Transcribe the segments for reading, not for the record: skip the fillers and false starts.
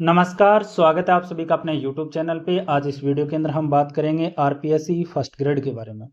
नमस्कार, स्वागत है आप सभी का अपने यूट्यूब चैनल पे। आज इस वीडियो के अंदर हम बात करेंगे आरपीएससी फर्स्ट ग्रेड के बारे में।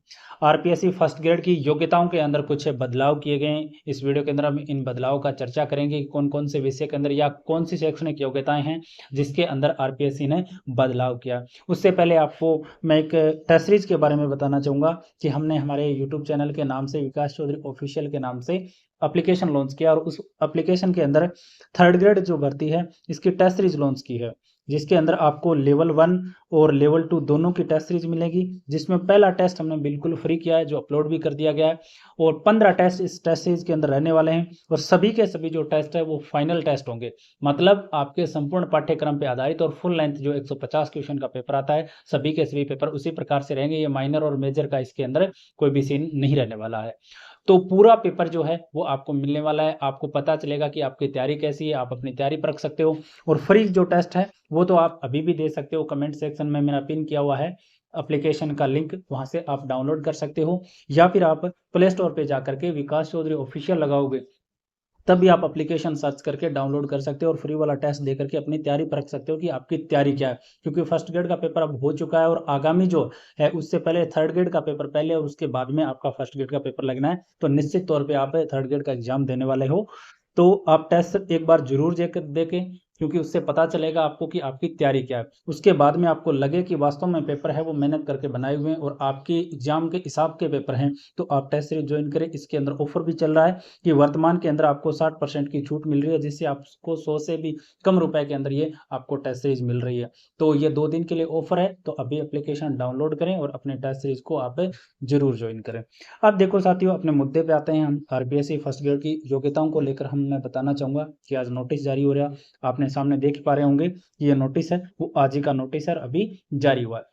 आरपीएससी फर्स्ट ग्रेड की योग्यताओं के अंदर कुछ बदलाव किए गए हैं। इस वीडियो के अंदर हम इन बदलाव का चर्चा करेंगे कि कौन-कौन से विषय के अंदर या कौन सी शैक्षणिक योग्यताएं हैं जिसके अंदर आरपीएससी ने बदलाव किया। उससे पहले आपको मैं एक टेस्ट सीरीज के बारे में बताना चाहूँगा कि हमने हमारे यूट्यूब चैनल के नाम से विकास चौधरी ऑफिशियल के नाम से एप्लीकेशन लॉन्च किया और उस एप्लीकेशन के अंदर थर्ड ग्रेड जो भर्ती है इसकी टेस्ट सीरीज लॉन्च की है, जिसके अंदर आपको लेवल 1 और लेवल 2 दोनों की टेस्ट सीरीज मिलेगी। जिसमें पहला टेस्ट हमने बिल्कुल फ्री किया है, जो अपलोड भी कर दिया गया है, और 15 टेस्ट इस टेस्ट सीरीज के अंदर रहने वाले हैं और सभी के सभी जो टेस्ट है वो फाइनल टेस्ट होंगे। मतलब आपके संपूर्ण पाठ्यक्रम पे आधारित और फुल लेंथ जो 150 क्वेश्चन का पेपर आता है, सभी के सभी पेपर उसी प्रकार से रहेंगे। ये माइनर और मेजर का इसके अंदर कोई भी सीन नहीं रहने वाला है। तो पूरा पेपर जो है वो आपको मिलने वाला है। आपको पता चलेगा कि आपकी तैयारी कैसी है, आप अपनी तैयारी परख सकते हो। और फ्री जो टेस्ट है वो तो आप अभी भी दे सकते हो। कमेंट सेक्शन में मैंने पिन किया हुआ है एप्लीकेशन का लिंक, वहां से आप डाउनलोड कर सकते हो, या फिर आप प्ले स्टोर पे जाकर के विकास चौधरी ऑफिशियल लगाओगे तब भी आप एप्लीकेशन सर्च करके डाउनलोड कर सकते हो और फ्री वाला टेस्ट दे करके अपनी तैयारी परख सकते हो कि आपकी तैयारी क्या है। क्योंकि फर्स्ट ग्रेड का पेपर अब हो चुका है और आगामी जो है उससे पहले थर्ड ग्रेड का पेपर पहले और उसके बाद में आपका फर्स्ट ग्रेड का पेपर लगना है। तो निश्चित तौर पे आप थर्ड ग्रेड का एग्जाम देने वाले हो, तो आप टेस्ट एक बार जरूर देके, क्योंकि उससे पता चलेगा आपको कि आपकी तैयारी क्या है। उसके बाद में आपको लगे कि वास्तव में पेपर है वो मेहनत करके बनाए हुए हैं और आपके एग्जाम के हिसाब के पेपर हैं, तो आप टेस्ट सीरीज ज्वाइन करें। इसके अंदर ऑफर भी चल रहा है कि वर्तमान के अंदर आपको 60% की छूट मिल रही है, जिससे आपको 100 से भी कम रुपए के अंदर ये आपको टेस्ट सीरीज मिल रही है। तो ये 2 दिन के लिए ऑफर है, तो अभी एप्लीकेशन डाउनलोड करें और अपने टेस्ट सीरीज को आप जरूर ज्वाइन करें। अब देखो साथियों, अपने मुद्दे पे आते हैं। हम आरपीएससी फर्स्ट ग्रेड की योग्यताओं को लेकर मैं बताना चाहूंगा कि आज नोटिस जारी हो रहा है। आपने सामने देख पा रहे होंगे कि ये नोटिस है वो आज ही का नोटिस है, अभी जारी हुआ है।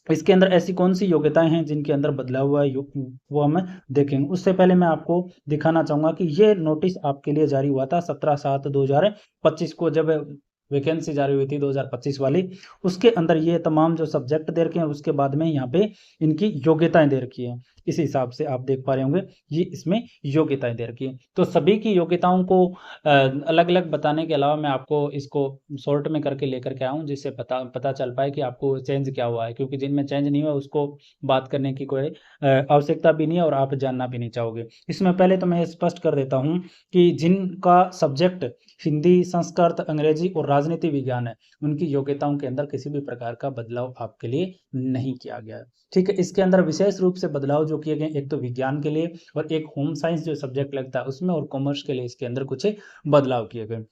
इसके अंदर ऐसी कौन सी योग्यताएं हैं जिनके अंदर बदलाव हुआ है वो हम देखेंगे। उससे पहले मैं आपको दिखाना चाहूंगा कि ये नोटिस आपके लिए जारी हुआ था 17/7/2025 को, जब वैकेंसी जारी हुई थी 2025 वाली। उसके अंदर ये तमाम जो सब्जेक्ट दे रखे हैं उसके बाद में यहाँ पे इनकी योग्यताएं दे रखी है। इस हिसाब से आप देख पा रहे होंगे ये इसमें योग्यताएं दे रखी है। तो सभी की योग्यताओं को अलग अलग बताने के अलावा मैं आपको इसको शॉर्ट में करके लेकर के आया हूँ, जिससे पता पता चल पाए कि आपको चेंज क्या हुआ है। क्योंकि जिनमें चेंज नहीं हुआ उसको बात करने की कोई आवश्यकता भी नहीं है और आप जानना भी नहीं चाहोगे। इसमें पहले तो मैं स्पष्ट कर देता हूँ कि जिनका सब्जेक्ट हिंदी, संस्कृत, अंग्रेजी और राजनीति विज्ञान है, उनकी योग्यताओं के अंदर किसी भी प्रकार का बदलाव आपके लिए नहीं किया गया है। ठीक है, इसके अंदर विशेष रूप से बदलाव जो किए गए, एक तो विज्ञान के लिए और एक होम साइंस जो सब्जेक्ट लगता है उसमें, और कॉमर्स के लिए इसके अंदर कुछ बदलाव किए गए।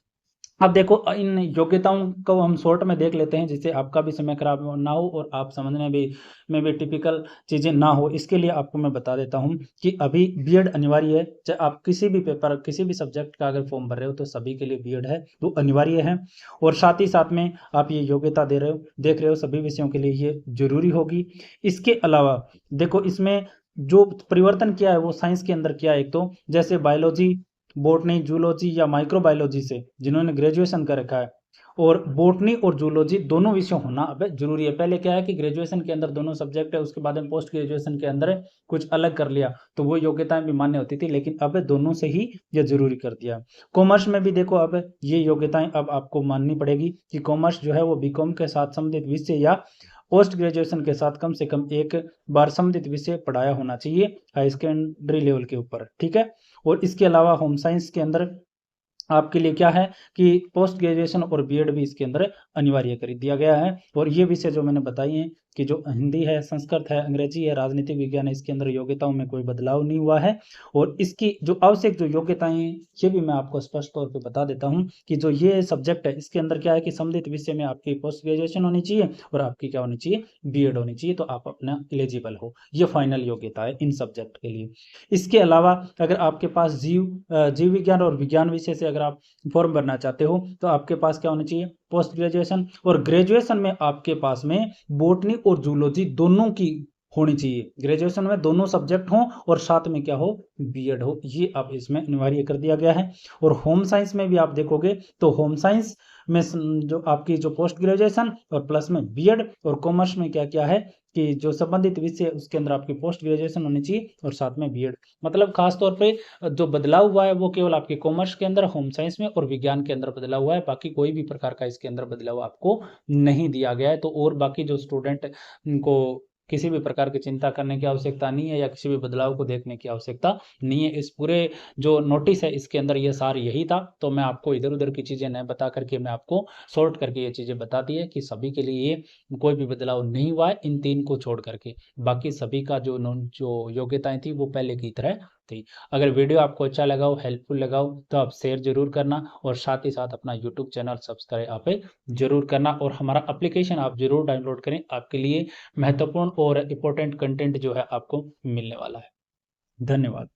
अब देखो इन योग्यताओं को हम शॉर्ट में देख लेते हैं, जिससे आपका भी समय खराब ना हो और आप समझने भी में भी टिपिकल चीज़ें ना हो। इसके लिए आपको मैं बता देता हूँ कि अभी बीएड अनिवार्य है। चाहे आप किसी भी पेपर, किसी भी सब्जेक्ट का अगर फॉर्म भर रहे हो तो सभी के लिए बीएड है, तो अनिवार्य है। और साथ ही साथ में आप ये योग्यता देख रहे हो सभी विषयों के लिए ये जरूरी होगी। इसके अलावा देखो इसमें जो परिवर्तन किया है वो साइंस के अंदर किया है। एक तो जैसे बायोलॉजी, बॉटनी, जूलॉजी या माइक्रोबायोलॉजी से जिन्होंने ग्रेजुएशन कर रखा है, और बॉटनी और जूलॉजी दोनों विषय होना अब जरूरी है। पहले क्या है कि ग्रेजुएशन के अंदर दोनों सब्जेक्ट है, उसके बाद में पोस्ट ग्रेजुएशन के अंदर कुछ अलग कर लिया तो वो योग्यताएं भी मान्य होती थी, लेकिन अब दोनों से ही ये जरूरी कर दिया। कॉमर्स में भी देखो अब ये योग्यताएं अब आपको माननी पड़ेगी कि कॉमर्स जो है वो बीकॉम के साथ संबंधित विषय या पोस्ट ग्रेजुएशन के साथ कम से कम एक बार संबंधित विषय पढ़ाया होना चाहिए हाई सेकेंडरी लेवल के ऊपर। ठीक है, और इसके अलावा होम साइंस के अंदर आपके लिए क्या है कि पोस्ट ग्रेजुएशन और बीएड भी इसके अंदर अनिवार्य कर दिया गया है। और ये विषय जो मैंने बताई हैं कि जो हिंदी है, संस्कृत है, अंग्रेजी है, राजनीतिक विज्ञान है, इसके अंदर योग्यताओं में कोई बदलाव नहीं हुआ है। और इसकी जो आवश्यक जो योग्यताएं हैं ये भी मैं आपको स्पष्ट तौर पे बता देता हूँ कि जो ये सब्जेक्ट है इसके अंदर क्या है कि संबंधित विषय में आपकी पोस्ट ग्रेजुएशन होनी चाहिए और आपकी क्या होनी चाहिए, बीएड होनी चाहिए, तो आप अपना एलिजिबल हो। ये फाइनल योग्यता है इन सब्जेक्ट के लिए। इसके अलावा अगर आपके पास जीव विज्ञान और विज्ञान विषय से अगर आप फॉर्म भरना चाहते हो तो आपके पास क्या होना चाहिए, पोस्ट ग्रेजुएशन। और ग्रेजुएशन में आपके पास में बॉटनी और जूलॉजी दोनों की होनी चाहिए। ग्रेजुएशन में दोनों सब्जेक्ट हों और साथ में क्या हो, बीएड हो। ये अब इसमें अनिवार्य कर दिया गया है। और होम साइंस में भी आप देखोगे तो होम साइंस में जो आपकी जो पोस्ट ग्रेजुएशन और प्लस में बीएड, और कॉमर्स में क्या क्या है कि जो संबंधित विषय उसके अंदर आपकी पोस्ट ग्रेजुएशन होनी चाहिए और साथ में बीएड। मतलब खास तौर पे जो बदलाव हुआ है वो केवल आपके कॉमर्स के अंदर, होम साइंस में और विज्ञान के अंदर बदलाव हुआ है, बाकी कोई भी प्रकार का इसके अंदर बदलाव आपको नहीं दिया गया है। तो और बाकी जो स्टूडेंट को किसी भी प्रकार की चिंता करने की आवश्यकता नहीं है या किसी भी बदलाव को देखने की आवश्यकता नहीं है। इस पूरे जो नोटिस है इसके अंदर ये सार यही था। तो मैं आपको इधर उधर की चीज़ें नहीं बता करके मैं आपको शॉर्ट करके ये चीज़ें बता दी है कि सभी के लिए ये कोई भी बदलाव नहीं हुआ है इन 3 को छोड़ करके। बाकी सभी का जो योग्यताएं थी वो पहले की तरह थी। अगर वीडियो आपको अच्छा लगा हो, हेल्पफुल लगा हो, तो आप शेयर जरूर करना और साथ ही साथ अपना यूट्यूब चैनल सब्सक्राइब आप जरूर करना और हमारा एप्लीकेशन आप जरूर डाउनलोड करें। आपके लिए महत्वपूर्ण और इम्पोर्टेंट कंटेंट जो है आपको मिलने वाला है। धन्यवाद।